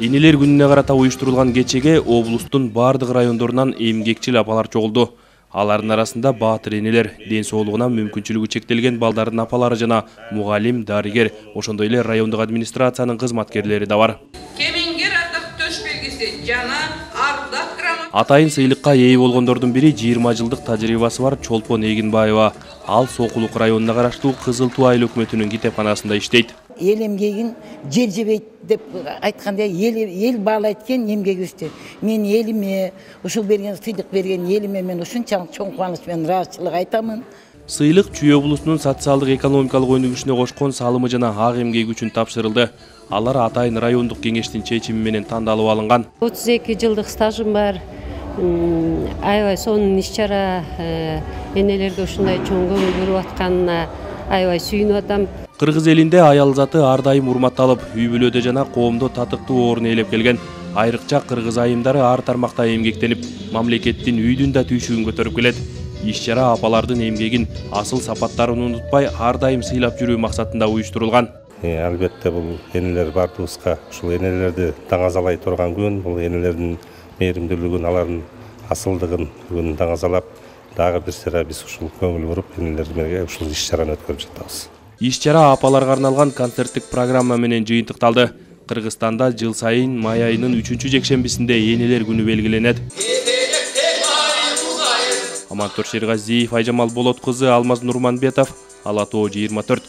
Энелер күнүнө карата уюштурулган кечеге облустун бардык райондорунан эмгекчил апалар чогулду. Алардын арасында баатыр энелер, ден соолугуна мүмкүнчүлүгү чектелген балдардын апалары жана мугалим, дарыгер, ошондой эле райондук администрациянын кызматкерлери да бар. Кемеңгер ардак төш белгиси жана ардак грамота. Атайын сыйлыкка ээ болгондордун бири 20 жылдык тажрыйбасы бар Чолпон Эгинбаева. Ал Сокулук районуна караштуу Кызыл Туу айыл өкмөтүнүн китепканасында иштейт. Ел эмгегин жел жебейт деп айтканда ел баалайт экен эмгегибизди. Мен элиме ушул берген сыйлык берген элиме мен ушунчалык чоң кубаныч менен ыраазычылык айтамын. Сыйлык Чүй облусунун социалдык экономикалык өнүгүшүнө кошкон салымы жана ак эмгеги үчүн тапшырылды. Алар Атайын райондук кеңештин чечими менен тандалып алынган. 32 жылдык стажым бар. Аябай сонун иш-чара энелерге ушундай чоң көңүл буруп атканына аябай сүйүнүп атам. Кыргыз элинде аял заты ар дайым урматталып, үй бүлөдө жана коомдо татыктуу орун ээлеп келген. Айрыкча кыргыз айымдары ар тармакта эмгектенип, мамлекеттин үйдүн да түйшүгүн көтөрүп келет. Иш-чара апалардын эмгегин, асыл сапаттарын унутпай, ар дайым сыйлап жүрүү максатында уюштурулган. Албетте бул энелер бардыгыбызга ушул энелерди даңазалай турган күн, бул энелердин мээримдүүлүгүн, алардын асылдыгын бүгүн даңазалап, дагы бир сыйра биз ушул көңүл буруп энелер менен ушул иш-чараны өткөрүп жатабыз. Иш-чара апаларга арналган концерттик программа менен жыйынтыкталды. Кыргызстанда жыл сайын май айынын 3-жекшембисинде энелер күнү белгиленет. Амантур Шергазиев, Айжамал Болот кызы, Алмаз Нурманбетов, Ала Тоо 24.